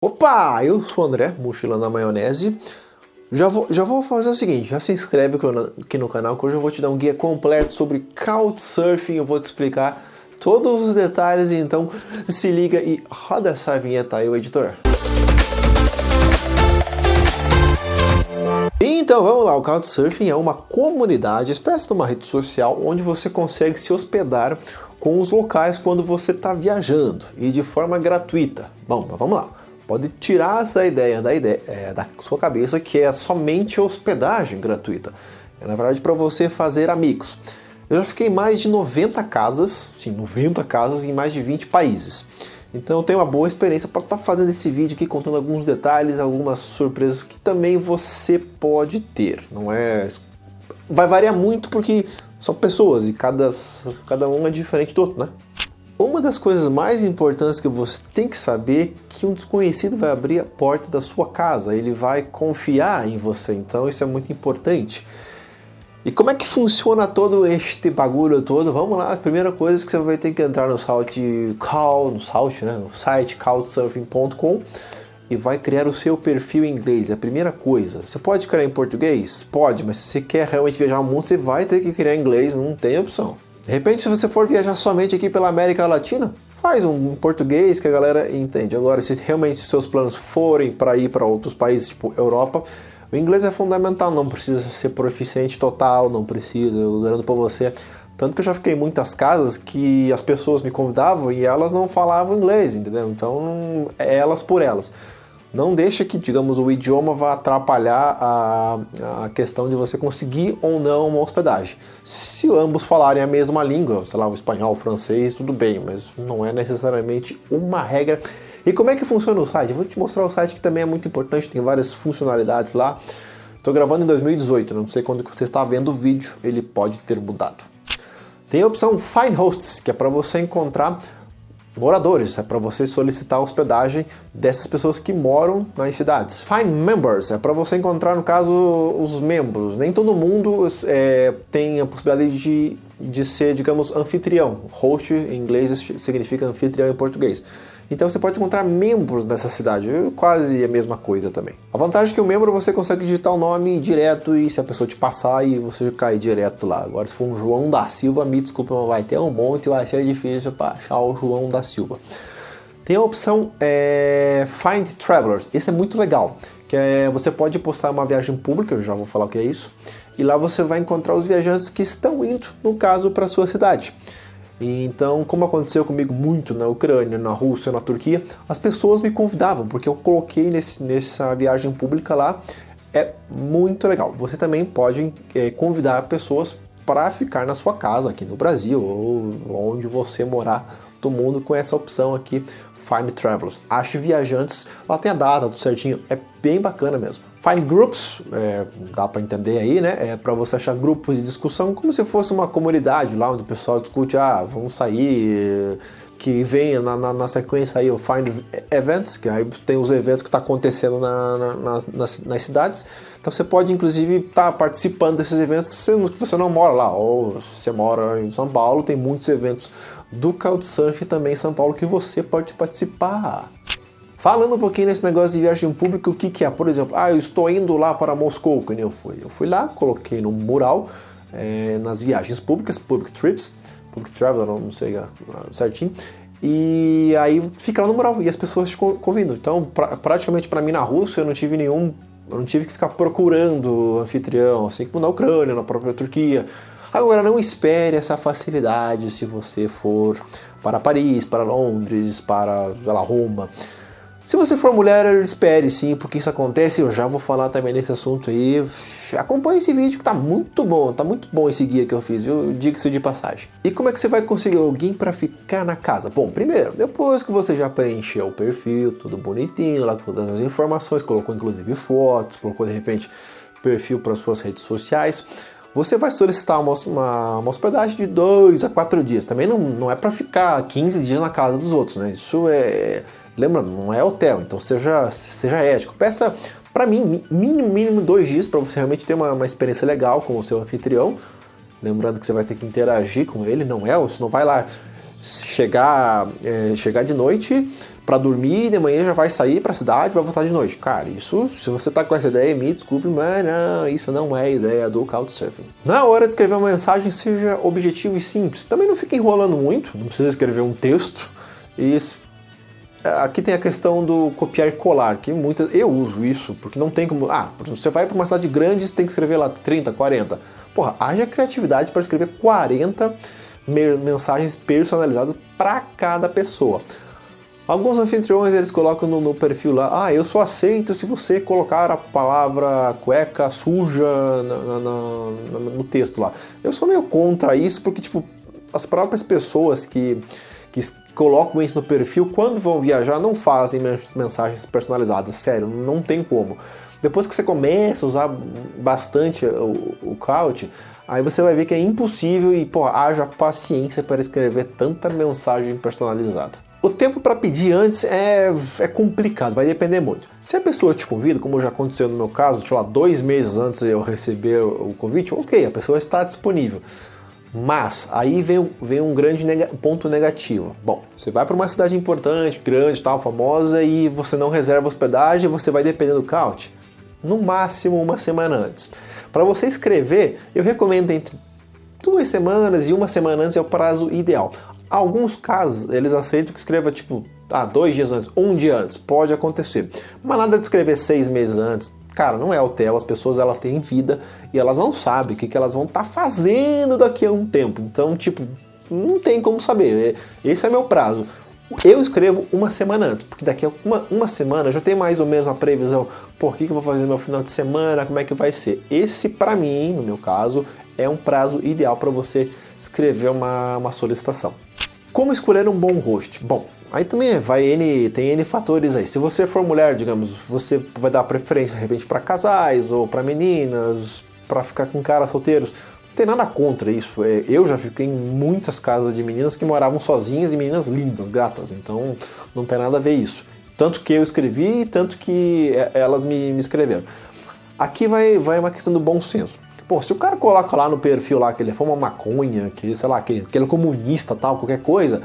Opa, eu sou o André, Mochila na Maionese. Já vou fazer o seguinte, já se inscreve aqui no canal que hoje eu vou te dar um guia completo sobre Couchsurfing. Eu vou te explicar todos os detalhes, então se liga e roda essa vinheta aí, o editor. Então vamos lá, o Couchsurfing é uma comunidade, espécie de uma rede social, onde você consegue se hospedar com os locais quando você está viajando e de forma gratuita. Bom, mas vamos lá. Pode tirar essa ideia da sua cabeça que é somente hospedagem gratuita. É na verdade para você fazer amigos. Eu já fiquei em mais de 90 casas, sim, 90 casas em mais de 20 países. Então eu tenho uma boa experiência para estar fazendo esse vídeo aqui, contando alguns detalhes, algumas surpresas que também você pode ter. Não é... Vai variar muito porque são pessoas e cada um é diferente do outro, né? Uma das coisas mais importantes que você tem que saber é que um desconhecido vai abrir a porta da sua casa, ele vai confiar em você, então isso é muito importante. E como é que funciona todo este bagulho todo? Vamos lá, a primeira coisa é que você vai ter que entrar no site couchsurfing.com e vai criar o seu perfil em inglês, é a primeira coisa. Você pode criar em português? Pode, mas se você quer realmente viajar ao mundo, você vai ter que criar em inglês, não tem opção. De repente, se você for viajar somente aqui pela América Latina, faz um português que a galera entende. Agora, se realmente seus planos forem para ir para outros países, tipo Europa, o inglês é fundamental, não precisa ser proficiente total, não precisa, eu garanto para você. Tanto que eu já fiquei em muitas casas que as pessoas me convidavam e elas não falavam inglês, entendeu? Então, é elas por elas. Não deixa que, digamos, o idioma vá atrapalhar a questão de você conseguir ou não uma hospedagem. Se ambos falarem a mesma língua, sei lá, o espanhol, o francês, tudo bem, mas não é necessariamente uma regra. E como é que funciona o site? Eu vou te mostrar o site que também é muito importante, tem várias funcionalidades lá. Estou gravando em 2018, não sei quando você está vendo o vídeo, ele pode ter mudado. Tem a opção Find Hosts, que é para você encontrar moradores, é para você solicitar a hospedagem dessas pessoas que moram nas cidades. Find Members, é para você encontrar, no caso, os membros. Nem todo mundo tem a possibilidade de ser, digamos, anfitrião. Host em inglês significa anfitrião em português. Então você pode encontrar membros dessa cidade, quase a mesma coisa também. A vantagem é que o membro você consegue digitar o nome direto e se a pessoa te passar e você cai direto lá. Agora se for um João da Silva, me desculpa, mas vai ter um monte e vai ser difícil para achar o João da Silva. Tem a opção Find Travelers, esse é muito legal, que você pode postar uma viagem pública, eu já vou falar o que é isso, e lá você vai encontrar os viajantes que estão indo, no caso, para a sua cidade. Então, como aconteceu comigo muito na Ucrânia, na Rússia, na Turquia, as pessoas me convidavam, porque eu coloquei nessa viagem pública lá, é muito legal. Você também pode convidar pessoas para ficar na sua casa aqui no Brasil, ou onde você morar do mundo, com essa opção aqui, Find Travelers. Ache viajantes, lá tem a data, tudo certinho, é bem bacana mesmo. Find Groups, dá para entender aí, né? É para você achar grupos de discussão, como se fosse uma comunidade lá onde o pessoal discute, vamos sair, que vem na sequência aí o Find Events, que aí tem os eventos que está acontecendo nas cidades. Então você pode inclusive estar participando desses eventos, sendo que você não mora lá, ou se você mora em São Paulo, tem muitos eventos do Couchsurfing também em São Paulo que você pode participar. Falando um pouquinho nesse negócio de viagem pública, o que é? Por exemplo, eu estou indo lá para Moscou, que nem eu fui. Eu fui lá, coloquei no mural, nas viagens públicas, Public Trips, Public Travel, não sei certinho, e aí fica lá no mural, e as pessoas te convidam. Então, praticamente para mim na Rússia, eu não tive que ficar procurando anfitrião, assim como na Ucrânia, na própria Turquia. Agora, não espere essa facilidade se você for para Paris, para Londres, para, sei lá, Roma. Se você for mulher, espere sim, porque isso acontece, eu já vou falar também nesse assunto aí. Acompanhe esse vídeo que tá muito bom esse guia que eu fiz, viu? Diga-se de passagem. E como é que você vai conseguir alguém para ficar na casa? Bom, primeiro, depois que você já preencheu o perfil, tudo bonitinho, lá com todas as informações, colocou inclusive fotos, colocou de repente perfil para suas redes sociais, você vai solicitar uma hospedagem de 2 a 4 dias. Também não é para ficar 15 dias na casa dos outros, né? Isso lembra, não é hotel, então seja ético. Peça, para mim, mínimo 2 dias para você realmente ter uma experiência legal com o seu anfitrião. Lembrando que você vai ter que interagir com ele, você não vai lá chegar de noite para dormir e de manhã já vai sair para a cidade, vai voltar de noite. Cara, isso, se você tá com essa ideia, me desculpe, mas não, isso não é a ideia do Couchsurfing. Na hora de escrever uma mensagem, seja objetivo e simples. Também não fique enrolando muito, não precisa escrever um texto. Aqui tem a questão do copiar e colar, que eu uso isso, porque não tem como... por exemplo, você vai para uma cidade grande, você tem que escrever lá 30, 40. Porra, haja criatividade para escrever 40 mensagens personalizadas para cada pessoa. Alguns anfitriões, eles colocam no perfil lá, eu só aceito se você colocar a palavra cueca suja no texto lá. Eu sou meio contra isso, porque tipo, as próprias pessoas que colocam isso no perfil, quando vão viajar, não fazem mensagens personalizadas, sério, não tem como. Depois que você começa a usar bastante o Couch, aí você vai ver que é impossível e, haja paciência para escrever tanta mensagem personalizada. O tempo para pedir antes é complicado, vai depender muito. Se a pessoa te convida, como já aconteceu no meu caso, 2 meses antes de eu receber o convite, ok, a pessoa está disponível. Mas aí vem um grande ponto negativo. Bom, você vai para uma cidade importante, grande, tal, famosa, e você não reserva hospedagem, você vai depender do Couch. No máximo 1 semana antes. Para você escrever, eu recomendo entre 2 semanas e 1 semana antes é o prazo ideal. Alguns casos, eles aceitam que escreva 2 dias antes, 1 dia antes, pode acontecer. Mas nada de escrever 6 meses antes. Cara, não é hotel, as pessoas elas têm vida e elas não sabem o que elas vão estar fazendo daqui a um tempo. Então, não tem como saber. Esse é meu prazo. Eu escrevo 1 semana antes, porque daqui a uma semana eu já tenho mais ou menos a previsão. O que eu vou fazer no meu final de semana, como é que vai ser. Esse, para mim, no meu caso, é um prazo ideal para você escrever uma solicitação. Como escolher um bom host? Bom, aí também tem N fatores aí. Se você for mulher, digamos, você vai dar preferência, de repente, para casais ou para meninas, para ficar com caras solteiros. Não tem nada contra isso. Eu já fiquei em muitas casas de meninas que moravam sozinhas e meninas lindas, gatas. Então, não tem nada a ver isso. Tanto que eu escrevi, tanto que elas me escreveram. Aqui vai uma questão do bom senso. Se o cara coloca lá no perfil lá que ele fuma maconha, que sei lá, que ele é comunista, tal, qualquer coisa,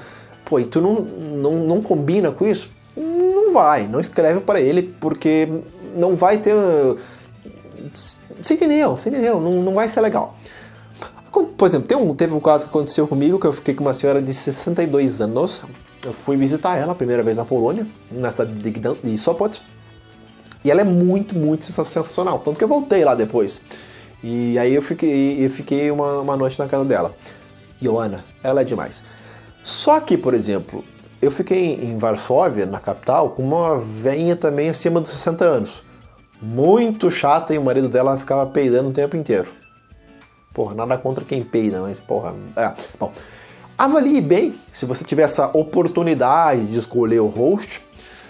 e tu não combina com isso, não escreve para ele, porque não vai ter... Você entendeu? Não vai ser legal. Por exemplo, teve um caso que aconteceu comigo, que eu fiquei com uma senhora de 62 anos, eu fui visitar ela a primeira vez na Polônia, na cidade de Sopot, e ela é muito, muito sensacional, tanto que eu voltei lá depois. E aí eu fiquei uma noite na casa dela. Joana, ela é demais. Só que, por exemplo, eu fiquei em Varsóvia, na capital, com uma velhinha também acima dos 60 anos. Muito chata, e o marido dela ficava peidando o tempo inteiro. Nada contra quem peida, mas bom. Avalie bem, se você tiver essa oportunidade de escolher o host.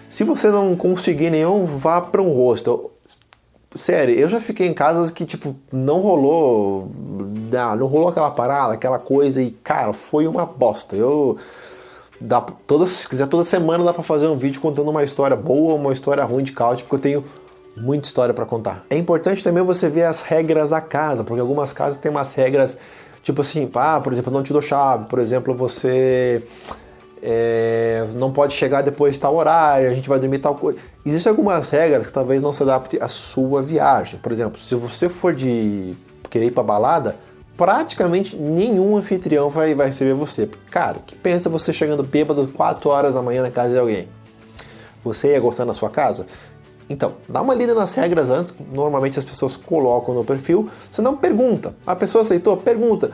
Se você não conseguir nenhum, vá para um hostel. Sério, eu já fiquei em casas que, não rolou aquela parada, aquela coisa, e, cara, foi uma bosta. Se quiser, toda semana dá pra fazer um vídeo contando uma história boa ou uma história ruim de couch, porque eu tenho muita história pra contar. É importante também você ver as regras da casa, porque algumas casas tem umas regras, por exemplo, eu não te dou chave, por exemplo, você... não pode chegar depois de tal horário, a gente vai dormir tal coisa. Existem algumas regras que talvez não se adaptem à sua viagem. Por exemplo, se você for querer ir pra balada, praticamente nenhum anfitrião vai receber você. Cara, que pensa você chegando bêbado 4 horas da manhã na casa de alguém? Você ia gostar na sua casa? Então, dá uma lida nas regras antes. Normalmente as pessoas colocam no perfil. Se não, pergunta. A pessoa aceitou? Pergunta.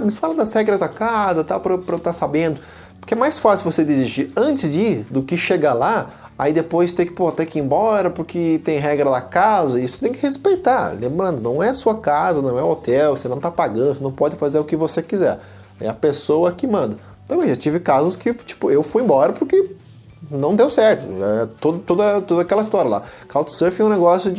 Me fala das regras da casa, tá, pra eu estar sabendo. Porque é mais fácil você desistir antes de ir do que chegar lá, aí depois ter que ir embora porque tem regra da casa, e isso tem que respeitar. Lembrando, não é sua casa, não é hotel, você não está pagando, você não pode fazer o que você quiser. É a pessoa que manda. Também já tive casos que, eu fui embora porque não deu certo. É toda aquela história lá. Couchsurfing é um negócio,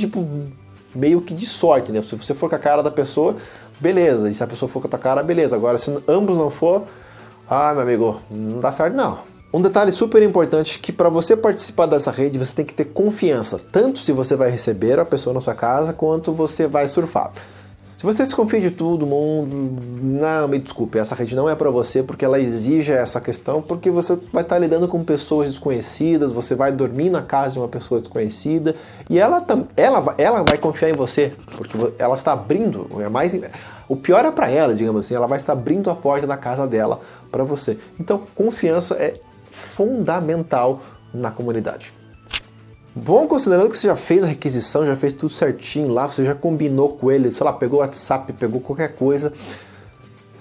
meio que de sorte, né? Se você for com a cara da pessoa, beleza. E se a pessoa for com a tua cara, beleza. Agora, se ambos não for... meu amigo, não dá certo não. Um detalhe super importante, que para você participar dessa rede, você tem que ter confiança, tanto se você vai receber a pessoa na sua casa, quanto você vai surfar. Se você desconfia de todo mundo, não, me desculpe, essa rede não é para você porque ela exige essa questão, porque você vai estar lidando com pessoas desconhecidas, você vai dormir na casa de uma pessoa desconhecida e ela vai confiar em você, porque ela está abrindo, o pior é para ela, digamos assim, ela vai estar abrindo a porta da casa dela para você. Então, confiança é fundamental na comunidade. Bom, considerando que você já fez a requisição, já fez tudo certinho lá, você já combinou com ele, sei lá, pegou o WhatsApp, pegou qualquer coisa.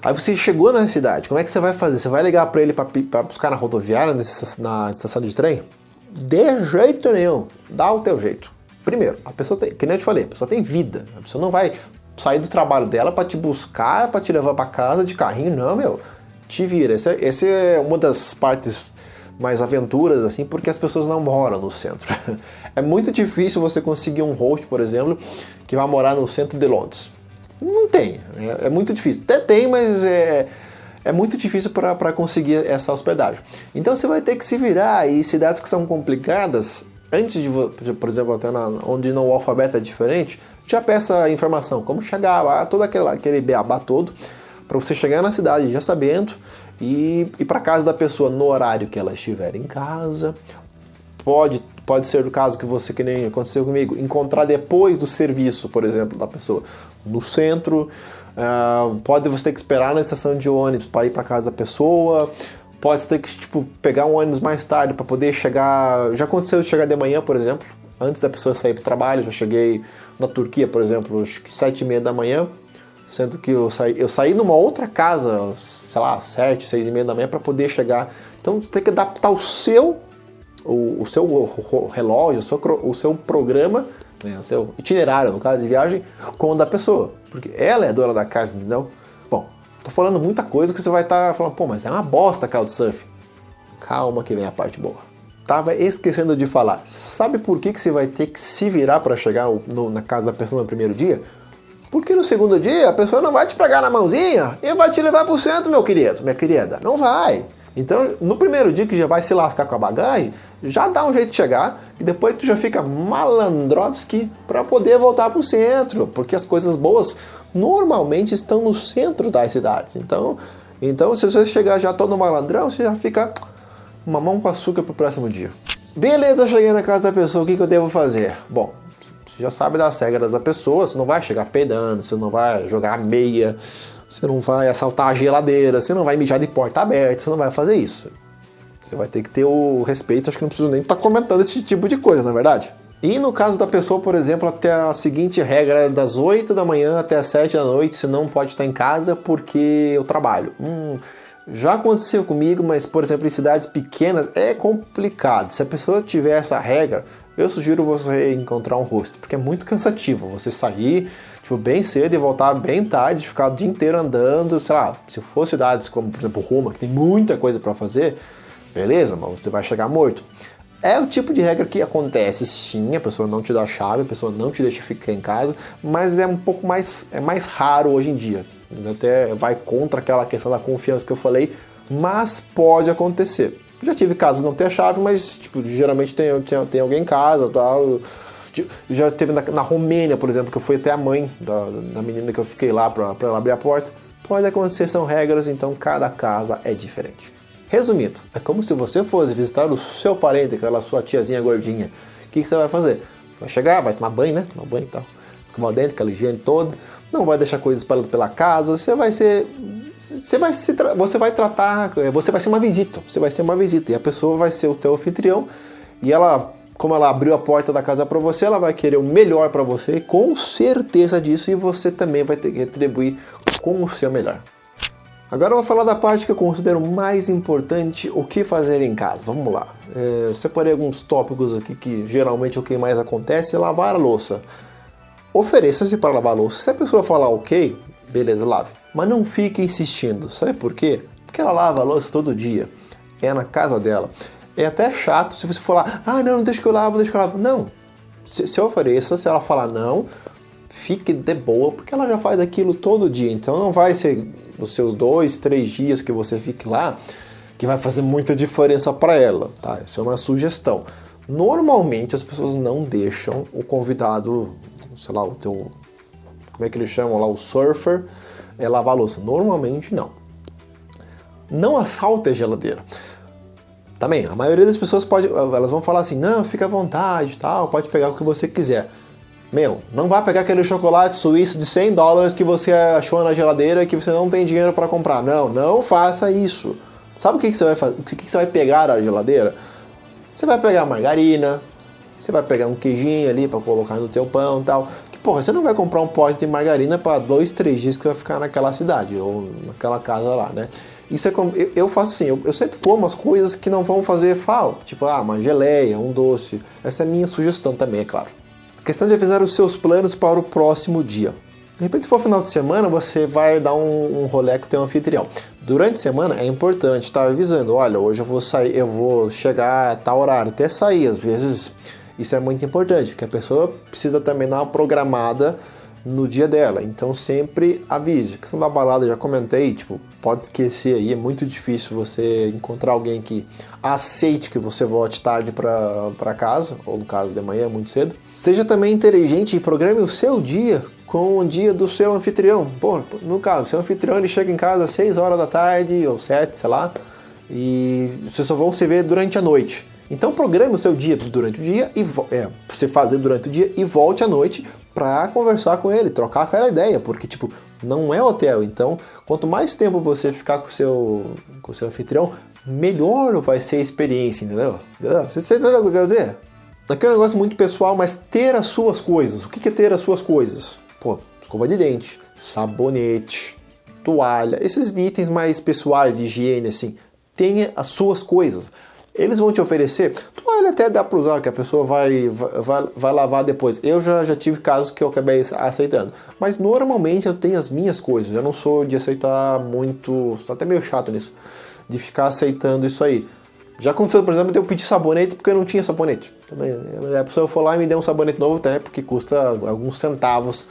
Aí você chegou na cidade, como é que você vai fazer? Você vai ligar para ele para buscar na rodoviária, na estação de trem? De jeito nenhum, dá o teu jeito. Primeiro, a pessoa tem, que nem eu te falei, a pessoa tem vida. A pessoa não vai sair do trabalho dela para te buscar, para te levar para casa de carrinho, não, meu. Te vira. Essa é uma das partes mais aventuras, assim, porque as pessoas não moram no centro. É muito difícil você conseguir um host, por exemplo, que vai morar no centro de Londres. Não tem, é muito difícil. Até tem, mas é muito difícil para conseguir essa hospedagem. Então você vai ter que se virar, e cidades que são complicadas, antes de, por exemplo, até onde o alfabeto é diferente, já peça informação, como chegar lá, todo aquele beabá todo, para você chegar na cidade já sabendo, e ir para casa da pessoa no horário que ela estiver em casa. Pode ser o caso que você, que nem aconteceu comigo, encontrar depois do serviço, por exemplo, da pessoa no centro. Pode você ter que esperar na estação de ônibus para ir para casa da pessoa. Pode ter que pegar um ônibus mais tarde para poder chegar. Já aconteceu de chegar de manhã, por exemplo, antes da pessoa sair para o trabalho. Já cheguei na Turquia, por exemplo, acho que 7h30 da manhã. Sendo que eu saí numa outra casa, sei lá, 7, 6h30 da manhã para poder chegar. Então você tem que adaptar o seu relógio, o seu programa, o seu itinerário, no caso de viagem, com o da pessoa. Porque ela é a dona da casa, entendeu? Bom, tô falando muita coisa que você vai estar falando, pô, mas é uma bosta Couchsurfing. Calma que vem a parte boa. Tava esquecendo de falar. Sabe por que você vai ter que se virar para chegar na casa da pessoa no primeiro dia? Porque no segundo dia a pessoa não vai te pegar na mãozinha e vai te levar pro centro, meu querido, minha querida. Não vai. Então, no primeiro dia que já vai se lascar com a bagagem, já dá um jeito de chegar e depois tu já fica malandrovski para poder voltar pro centro, porque as coisas boas normalmente estão no centro das cidades. Então se você chegar já todo malandrão, você já fica mamão com açúcar pro próximo dia. Beleza, cheguei na casa da pessoa, o que eu devo fazer? Bom, você já sabe das regras da pessoa, você não vai chegar peidando, você não vai jogar meia, você não vai assaltar a geladeira, você não vai mijar de porta aberta, você não vai fazer isso. Você vai ter que ter o respeito, acho que não preciso nem estar comentando esse tipo de coisa, não é verdade? E no caso da pessoa, por exemplo, até a seguinte regra, das 8 da manhã até as 7 da noite, você não pode estar em casa porque eu trabalho. Já aconteceu comigo, mas, por exemplo, em cidades pequenas é complicado. Se a pessoa tiver essa regra, eu sugiro você encontrar um host, porque é muito cansativo você sair bem cedo e voltar bem tarde, ficar o dia inteiro andando, sei lá, se for cidades como, por exemplo, Roma, que tem muita coisa para fazer, beleza, mas você vai chegar morto. É o tipo de regra que acontece, sim, a pessoa não te dá a chave, a pessoa não te deixa ficar em casa, mas é um pouco mais raro hoje em dia. Até vai contra aquela questão da confiança que eu falei, mas pode acontecer. Já tive casos de não ter a chave, mas geralmente tem alguém em casa, tal. Já teve na Romênia, por exemplo, que eu fui até a mãe da menina que eu fiquei lá para ela abrir a porta. Pode acontecer, são regras, então cada casa é diferente. Resumindo, é como se você fosse visitar o seu parente, aquela sua tiazinha gordinha. O que você vai fazer? Você vai chegar, vai tomar banho, né? Tomar banho e tal. Escovar o dente, aquela higiene toda. Não vai deixar coisas espalhadas pela casa. Você vai ser uma visita. Você vai ser uma visita. E a pessoa vai ser o teu anfitrião. E ela, como ela abriu a porta da casa para você, ela vai querer o melhor para você, com certeza disso, e você também vai ter que retribuir com o seu melhor. Agora eu vou falar da parte que eu considero mais importante, o que fazer em casa. Vamos lá. Eu separei alguns tópicos aqui que geralmente o que mais acontece é lavar a louça. Ofereça-se para lavar a louça. Se a pessoa falar ok, beleza, lave. Mas não fique insistindo. Sabe por quê? Porque ela lava a louça todo dia. É na casa dela. É até chato se você falar, não deixa que eu lavo, Não. Se ofereça, se ela falar não, fique de boa, porque ela já faz aquilo todo dia. Então não vai ser os seus 2, 3 dias que você fique lá que vai fazer muita diferença para ela, tá? Isso é uma sugestão. Normalmente as pessoas não deixam o convidado, sei lá, o como é que eles chamam lá, o surfer, lavar a louça. Normalmente não. Não assalte a geladeira. Também, a maioria das pessoas elas vão falar assim, não, fica à vontade, tal, pode pegar o que você quiser. Não vai pegar aquele chocolate suíço de $100 que você achou na geladeira que você não tem dinheiro para comprar. Não faça isso. Sabe o que você vai fazer? O que você vai pegar na geladeira? Você vai pegar margarina, você vai pegar um queijinho ali para colocar no teu pão e tal. Você não vai comprar um pote de margarina para 2, 3 dias que você vai ficar naquela cidade ou naquela casa lá, né? Isso é como, eu faço assim, eu sempre como as coisas que não vão fazer falta. Tipo, uma geleia, um doce. Essa é a minha sugestão também, é claro. A questão de avisar os seus planos para o próximo dia. De repente, se for final de semana, você vai dar um rolê com o teu anfitrião. Durante a semana é importante estar avisando, olha, hoje eu vou sair, eu vou chegar a tal horário, até sair. Às vezes isso é muito importante, porque a pessoa precisa também dar uma programada no dia dela, então sempre avise. A questão da balada, já comentei, pode esquecer aí, é muito difícil você encontrar alguém que aceite que você volte tarde para casa, ou no caso de manhã, muito cedo. Seja também inteligente e programe o seu dia com o dia do seu anfitrião. No caso, o seu anfitrião ele chega em casa às 6 horas da tarde, ou 7, sei lá, e vocês só vão se ver durante a noite. Então programe o seu dia durante o dia, você fazer durante o dia e volte à noite para conversar com ele, trocar aquela ideia, porque não é hotel, então quanto mais tempo você ficar com o seu anfitrião, melhor vai ser a experiência, entendeu? Você entendeu o que eu quero dizer? Aqui é um negócio muito pessoal, mas ter as suas coisas. O que é ter as suas coisas? Escova de dente, sabonete, toalha, esses itens mais pessoais de higiene, assim, tenha as suas coisas. Eles vão te oferecer, toalha até dá para usar, que a pessoa vai lavar depois. Eu já tive casos que eu acabei aceitando. Mas normalmente eu tenho as minhas coisas. Eu não sou de aceitar muito, estou até meio chato nisso, de ficar aceitando isso aí. Já aconteceu, por exemplo, de eu pedir sabonete porque eu não tinha sabonete. Também, a pessoa foi lá e me deu um sabonete novo, até porque custa alguns centavos,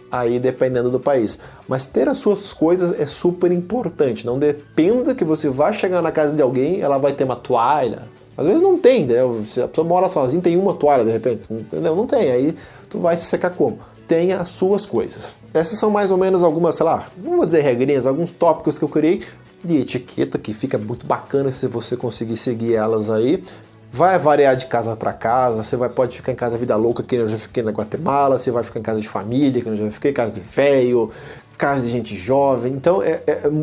aí dependendo do país. Mas ter as suas coisas é super importante. Não dependa que você vai chegar na casa de alguém, ela vai ter uma toalha. Às vezes não tem, entendeu? Se a pessoa mora sozinha, tem uma toalha de repente. Entendeu? Não tem, aí tu vai se secar como? Tenha as suas coisas. Essas são mais ou menos algumas, sei lá, não vou dizer regrinhas, alguns tópicos que eu criei de etiqueta, que fica muito bacana se você conseguir seguir elas aí. Vai variar de casa para casa, você pode ficar em casa vida louca, que eu já fiquei na Guatemala, você vai ficar em casa de família, que eu já fiquei em casa de velho, casa de gente jovem, então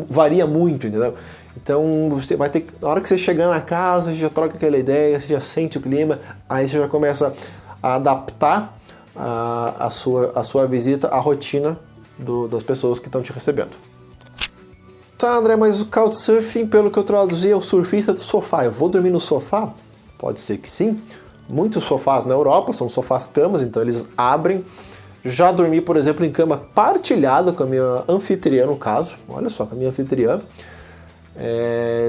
varia muito, entendeu? Então você vai ter que, na hora que você chegar na casa, você já troca aquela ideia, você já sente o clima, aí você já começa a adaptar a sua visita à rotina das pessoas que estão te recebendo. Tá, André, mas o Couchsurfing, pelo que eu traduzi, é o surfista do sofá. Eu vou dormir no sofá? Pode ser que sim. Muitos sofás na Europa são sofás-camas, então eles abrem. Já dormi, por exemplo, em cama partilhada com a minha anfitriã, no caso. Olha só, com a minha anfitriã.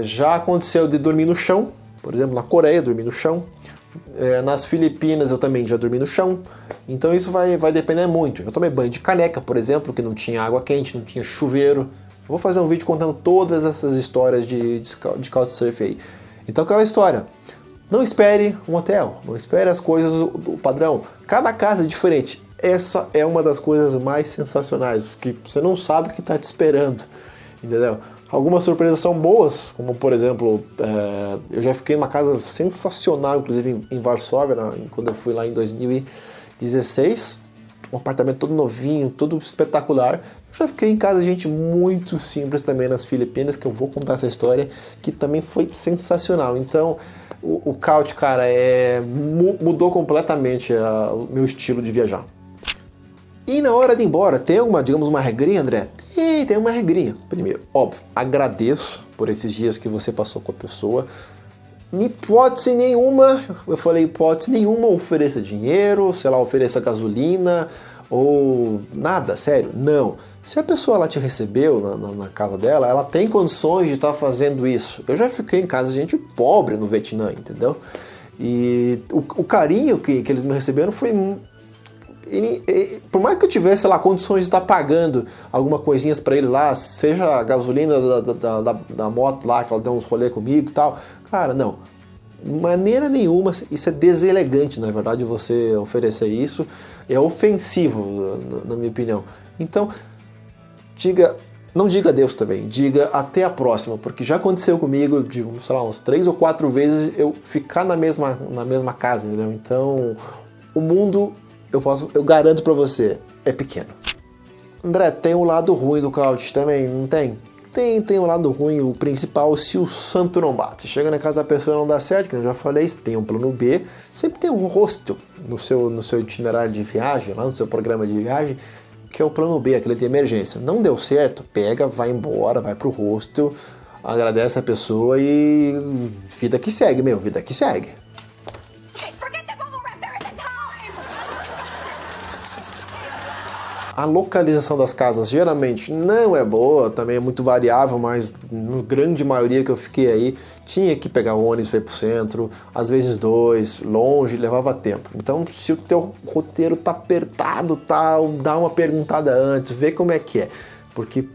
Já aconteceu de dormir no chão. Por exemplo, na Coreia, dormi no chão. Nas Filipinas eu também já dormi no chão. Então isso vai depender muito. Eu tomei banho de caneca, por exemplo, que não tinha água quente, não tinha chuveiro. Eu vou fazer um vídeo contando todas essas histórias de Couchsurfing aí. Então aquela história. Não espere um hotel, não espere as coisas do padrão. Cada casa é diferente. Essa é uma das coisas mais sensacionais, porque você não sabe o que está te esperando, entendeu? Algumas surpresas são boas, como por exemplo, eu já fiquei numa casa sensacional, inclusive em Varsóvia, quando eu fui lá em 2016. Um apartamento todo novinho, todo espetacular. Eu já fiquei em casa de gente muito simples também nas Filipinas, que eu vou contar essa história, que também foi sensacional. Então, o Couch, cara, mudou completamente o meu estilo de viajar. E na hora de ir embora, tem uma regrinha, André? Tem uma regrinha. Primeiro, óbvio, agradeço por esses dias que você passou com a pessoa. Hipótese nenhuma, ofereça dinheiro, ofereça gasolina ou nada, sério, não. Se a pessoa ela te recebeu na casa dela, ela tem condições de estar fazendo isso. Eu já fiquei em casa de gente pobre no Vietnã, entendeu? E o carinho que eles me receberam foi... por mais que eu tivesse, sei lá, condições de estar pagando alguma coisinhas para ele lá, seja a gasolina da moto lá, que ela deu uns rolê comigo e tal, cara, não. maneira nenhuma, isso é deselegante, na verdade, você oferecer isso, é ofensivo, na minha opinião. Então, não diga adeus também, diga até a próxima, porque já aconteceu comigo de, sei lá, uns 3 ou 4 vezes eu ficar na mesma casa, entendeu? Então, o mundo, eu garanto pra você, é pequeno. André, tem o lado ruim do couch também, não tem? Tem um lado ruim, o principal, se o santo não bate. Chega na casa da pessoa e não dá certo, que eu já falei, tem um plano B, sempre tem um hostel no seu itinerário de viagem, lá no seu programa de viagem, que é o plano B, aquele de emergência. Não deu certo, pega, vai embora, vai pro hostel, agradece a pessoa e vida que segue, vida que segue. A localização das casas geralmente não é boa, também é muito variável, mas na grande maioria que eu fiquei aí, tinha que pegar ônibus para ir pro centro, às vezes 2, longe, levava tempo. Então, se o teu roteiro tá apertado, tal, dá uma perguntada antes, vê como é que é. Porque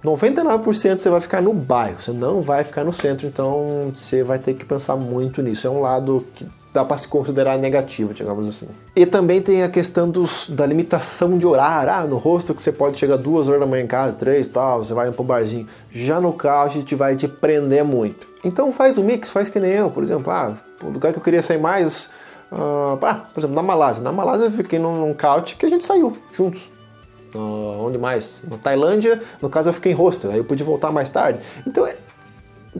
99% você vai ficar no bairro, você não vai ficar no centro, então você vai ter que pensar muito nisso. É um lado que dá para se considerar negativo, digamos assim. E também tem a questão da limitação de horário. No hostel que você pode chegar 2 horas da manhã em casa, 3 tal, você vai pro barzinho. Já no couch vai te prender muito. Então faz um mix, faz que nem eu, por exemplo. O lugar que eu queria sair mais, por exemplo, na Malásia. Na Malásia eu fiquei num couch que a gente saiu juntos. Onde mais? Na Tailândia, no caso eu fiquei em hostel, aí eu pude voltar mais tarde. Então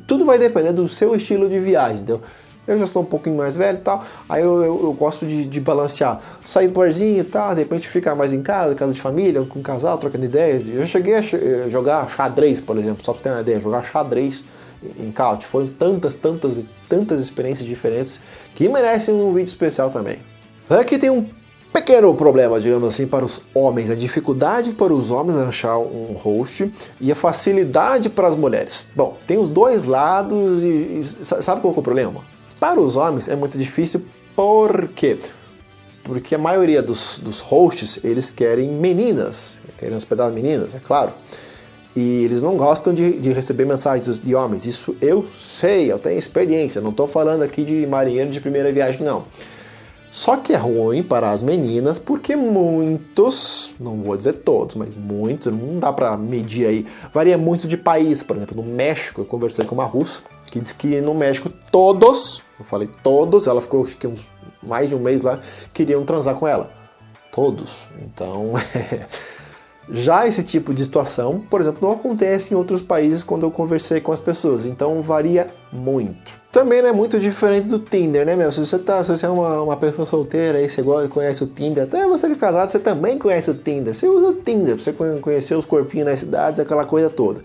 tudo vai depender do seu estilo de viagem, entendeu? Eu já estou um pouquinho mais velho e tal, aí eu gosto de balancear. Sair do barzinho e tal, de repente ficar mais em casa de família, com um casal, trocando ideia. Eu cheguei a jogar xadrez, por exemplo, só para ter uma ideia, jogar xadrez em couch. Foram tantas experiências diferentes que merecem um vídeo especial também. Aqui tem um pequeno problema, digamos assim, para os homens. A dificuldade para os homens achar um host e a facilidade para as mulheres. Bom, tem os dois lados e sabe qual é o problema? Para os homens é muito difícil, por quê? Porque a maioria dos hosts, eles querem meninas, querem hospedar meninas, é claro. E eles não gostam de receber mensagens de homens. Isso eu sei, eu tenho experiência, não estou falando aqui de marinheiro de primeira viagem, não. Só que é ruim para as meninas, porque muitos, não vou dizer todos, mas muitos, não dá para medir aí, varia muito de país. Por exemplo, no México, eu conversei com uma russa, que disse que no México todos, eu falei todos, ela ficou acho que mais de um mês lá, queriam transar com ela. Todos. Então, já esse tipo de situação, por exemplo, não acontece em outros países quando eu conversei com as pessoas, então varia muito. Também não é muito diferente do Tinder, né, meu? Se você é uma pessoa solteira aí, você conhece o Tinder, até você que é casado, você também conhece o Tinder. Você usa o Tinder pra você conhecer os corpinhos nas cidades, aquela coisa toda.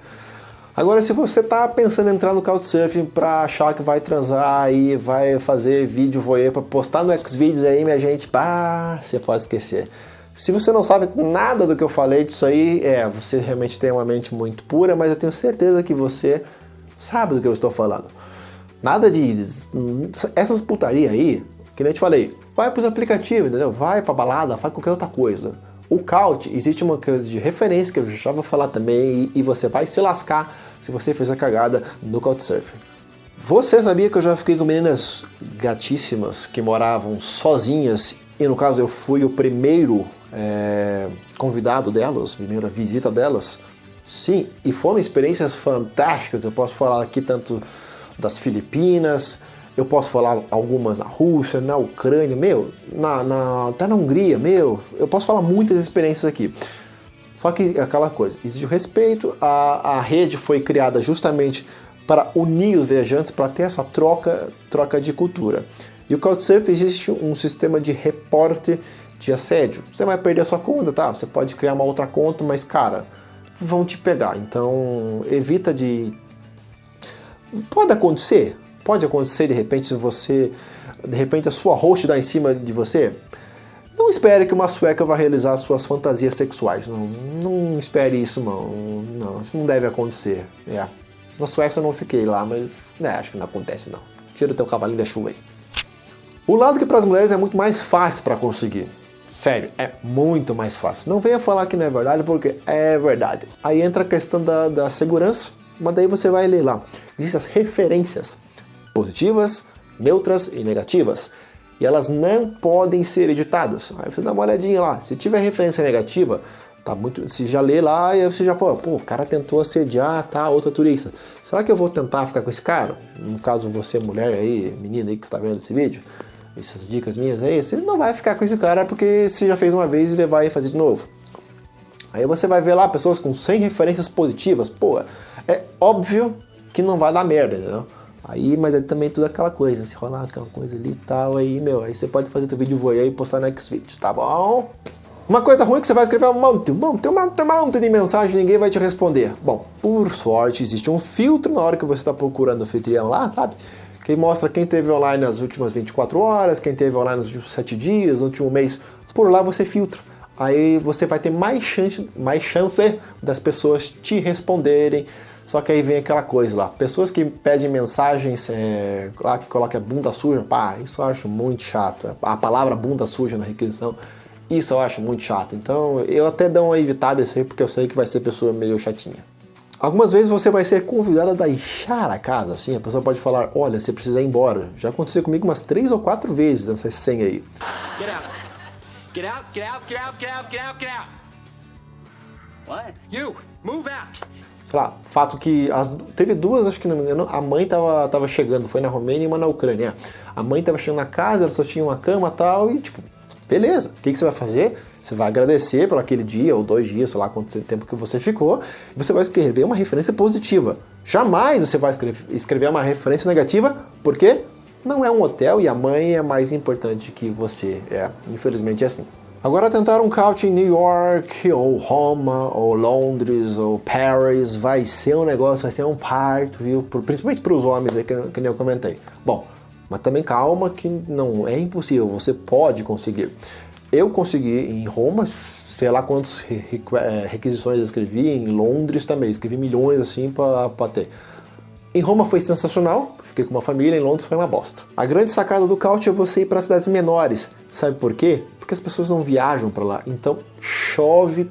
Agora, se você tá pensando em entrar no Couchsurfing pra achar que vai transar aí, vai fazer vídeo voyeur pra postar no Xvideos aí, minha gente, você pode esquecer. Se você não sabe nada do que eu falei disso aí, você realmente tem uma mente muito pura, mas eu tenho certeza que você sabe do que eu estou falando. Nada de... Essas putaria aí, que nem eu te falei, vai pros aplicativos, entendeu? Vai pra balada, faz qualquer outra coisa. O Couch, existe uma coisa de referência que eu já vou falar também e você vai se lascar se você fez a cagada no Couchsurfing. Você sabia que eu já fiquei com meninas gatíssimas que moravam sozinhas e no caso eu fui o primeiro convidado delas, primeira visita delas? Sim, e foram experiências fantásticas, eu posso falar aqui tanto das Filipinas, eu posso falar algumas na Rússia, na Ucrânia, até na Hungria, eu posso falar muitas experiências aqui. Só que aquela coisa, existe o respeito, a rede foi criada justamente para unir os viajantes, para ter essa troca de cultura. E o Couchsurfing existe um sistema de reporte de assédio. Você vai perder a sua conta, tá? Você pode criar uma outra conta, mas cara, vão te pegar. Então evita de... Pode acontecer de repente, a sua host dá em cima de você. Não espere que uma sueca vá realizar suas fantasias sexuais. Não espere isso, não. Isso não deve acontecer. Na Suécia eu não fiquei lá, mas acho que não acontece, não. Tira o teu cavalinho da chuva aí. O lado que para as mulheres é muito mais fácil para conseguir. Sério, é muito mais fácil. Não venha falar que não é verdade, porque é verdade. Aí entra a questão da segurança, mas daí você vai ler lá. Existem as referências positivas, neutras e negativas. E elas não podem ser editadas. Aí você dá uma olhadinha lá. Se tiver referência negativa, tá muito. Se já lê lá, e você já pô, o cara tentou assediar, tá, outra turista. Será que eu vou tentar ficar com esse cara? No caso, você, mulher aí, menina aí que está vendo esse vídeo, essas dicas minhas aí, você não vai ficar com esse cara porque você já fez uma vez e ele vai fazer de novo. Aí você vai ver lá pessoas com 100 referências positivas. Pô, é óbvio que não vai dar merda, entendeu? Aí, mas é também tudo aquela coisa, se rolar aquela coisa ali e tal, aí, aí você pode fazer teu vídeo voyeur e postar no Xvideo, tá bom? Uma coisa ruim é que você vai escrever um monte de mensagem e ninguém vai te responder. Bom, por sorte, existe um filtro na hora que você está procurando o anfitrião lá, sabe? Que mostra quem teve online nas últimas 24 horas, quem teve online nos últimos 7 dias, no último mês. Por lá você filtra. Aí você vai ter mais chance das pessoas te responderem. Só que aí vem aquela coisa lá, pessoas que pedem mensagens lá que colocam bunda suja, pá, isso eu acho muito chato. A palavra bunda suja na requisição, isso eu acho muito chato. Então eu até dou uma evitada isso aí, porque eu sei que vai ser pessoa meio chatinha. Algumas vezes você vai ser convidado a deixar a casa, assim, a pessoa pode falar, olha, você precisa ir embora. Já aconteceu comigo umas 3 ou 4 vezes nessa senha aí. Get out. Get out, get out, get out, get out, get out, get out. What? You, move out. Sei lá, fato que teve duas, acho que não me engano, a mãe tava chegando, foi na Romênia e uma na Ucrânia. A mãe tava chegando na casa, ela só tinha uma cama e tal, e tipo, beleza, o que você vai fazer? Você vai agradecer por aquele dia ou 2 dias, sei lá quanto tempo que você ficou, e você vai escrever uma referência positiva. Jamais você vai escrever uma referência negativa, porque não é um hotel e a mãe é mais importante que você. Infelizmente é assim. Agora tentar um couch em New York, ou Roma, ou Londres, ou Paris, vai ser um negócio, vai ser um parto, viu? Principalmente para os homens aí, que nem eu comentei. Bom, mas também calma que não é impossível, você pode conseguir. Eu consegui em Roma, sei lá quantas requisições eu escrevi, em Londres também, escrevi milhões assim para ter. Em Roma foi sensacional, fiquei com uma família, em Londres foi uma bosta. A grande sacada do couch é você ir para cidades menores, sabe por quê? Porque as pessoas não viajam para lá, então chove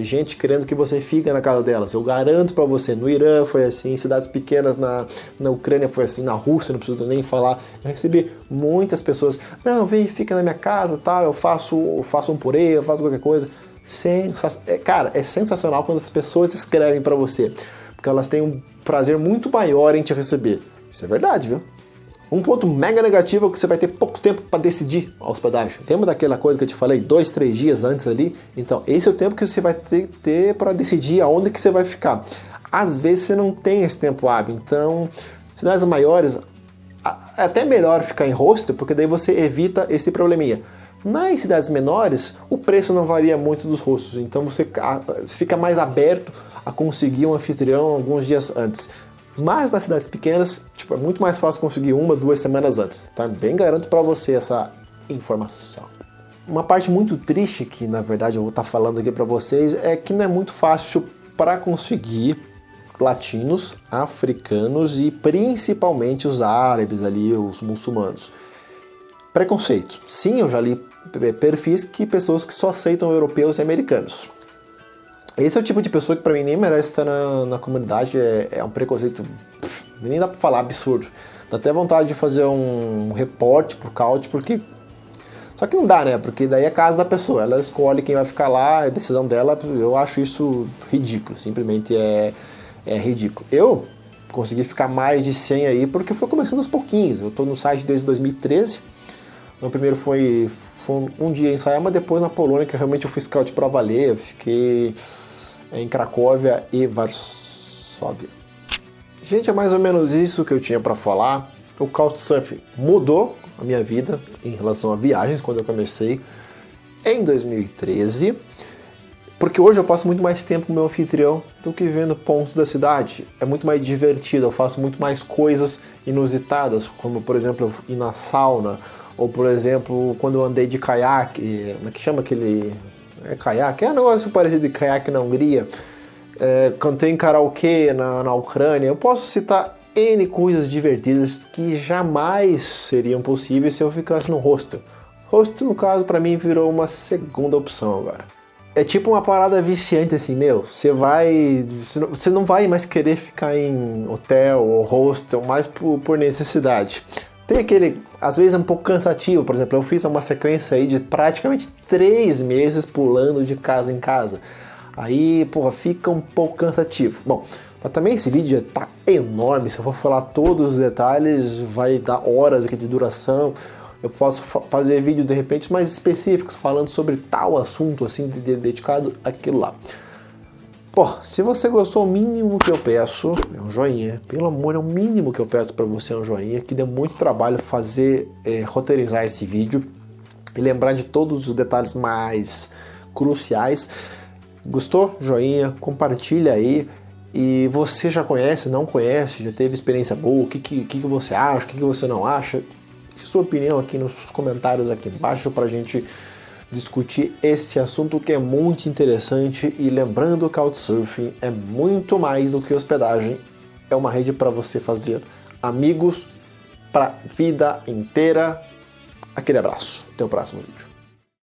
gente querendo que você fique na casa delas. Eu garanto para você, no Irã foi assim, em cidades pequenas na Ucrânia foi assim, na Rússia, não preciso nem falar. Eu recebi muitas pessoas, não, vem, fica na minha casa, tal, eu faço um purê, eu faço qualquer coisa. Cara, é sensacional quando as pessoas escrevem para você, porque elas têm um prazer muito maior em te receber. Isso é verdade, viu? Um ponto mega negativo é que você vai ter pouco tempo para decidir a hospedagem. Lembra daquela coisa que eu te falei, 2, 3 dias antes ali? Então, esse é o tempo que você vai ter para decidir aonde que você vai ficar. Às vezes você não tem esse tempo hábil, então, cidades maiores, é até melhor ficar em hostel, porque daí você evita esse probleminha. Nas cidades menores, o preço não varia muito dos hostels, então você fica mais aberto a conseguir um anfitrião alguns dias antes. Mas nas cidades pequenas, é muito mais fácil conseguir 1, 2 semanas antes. Também garanto para você essa informação. Uma parte muito triste que, na verdade, eu vou estar falando aqui para vocês é que não é muito fácil para conseguir latinos, africanos e principalmente os árabes ali, os muçulmanos. Preconceito. Sim, eu já li perfis pessoas que só aceitam europeus e americanos. Esse é o tipo de pessoa que pra mim nem merece estar na comunidade, é um preconceito, nem dá pra falar, absurdo. Dá até vontade de fazer um reporte pro couch, porque... Só que não dá, né? Porque daí é a casa da pessoa, ela escolhe quem vai ficar lá, é decisão dela, eu acho isso ridículo, simplesmente é ridículo. Eu consegui ficar mais de 100 aí porque foi começando aos pouquinhos, eu tô no site desde 2013, meu primeiro foi um dia em Israel, mas depois na Polônia, que realmente eu fui scout pra valer, eu fiquei em Cracóvia e Varsóvia. Gente, é mais ou menos isso que eu tinha para falar. O Couchsurfing mudou a minha vida em relação a viagens quando eu comecei em 2013, porque hoje eu passo muito mais tempo com o meu anfitrião do que vendo pontos da cidade. É muito mais divertido, eu faço muito mais coisas inusitadas, como por exemplo ir na sauna, ou por exemplo quando eu andei de caiaque, como é que chama aquele... caiaque? É um negócio parecido de caiaque na Hungria. Cantei em karaokê na Ucrânia. Eu posso citar N coisas divertidas que jamais seriam possíveis se eu ficasse no hostel. Hostel, no caso, para mim virou uma segunda opção agora. É tipo uma parada viciante, assim, meu. Você não vai mais querer ficar em hotel ou hostel mais por necessidade. Tem aquele, às vezes é um pouco cansativo, por exemplo, eu fiz uma sequência aí de praticamente 3 meses pulando de casa em casa. Aí, porra, fica um pouco cansativo. Bom, mas também esse vídeo tá enorme, se eu for falar todos os detalhes, vai dar horas aqui de duração. Eu posso fazer vídeos de repente mais específicos, falando sobre tal assunto, assim, dedicado àquilo lá. Pô, se você gostou, o mínimo que eu peço é um joinha. Pelo amor, é o mínimo que eu peço para você, é um joinha, que deu muito trabalho fazer, roteirizar esse vídeo e lembrar de todos os detalhes mais cruciais. Gostou? Joinha, compartilha aí. E você já conhece, não conhece, já teve experiência boa, o que você acha, o que você não acha? Sua opinião aqui nos comentários aqui embaixo pra gente discutir esse assunto que é muito interessante. E lembrando, o Couchsurfing é muito mais do que hospedagem, é uma rede para você fazer amigos para vida inteira. Aquele abraço, até o próximo vídeo.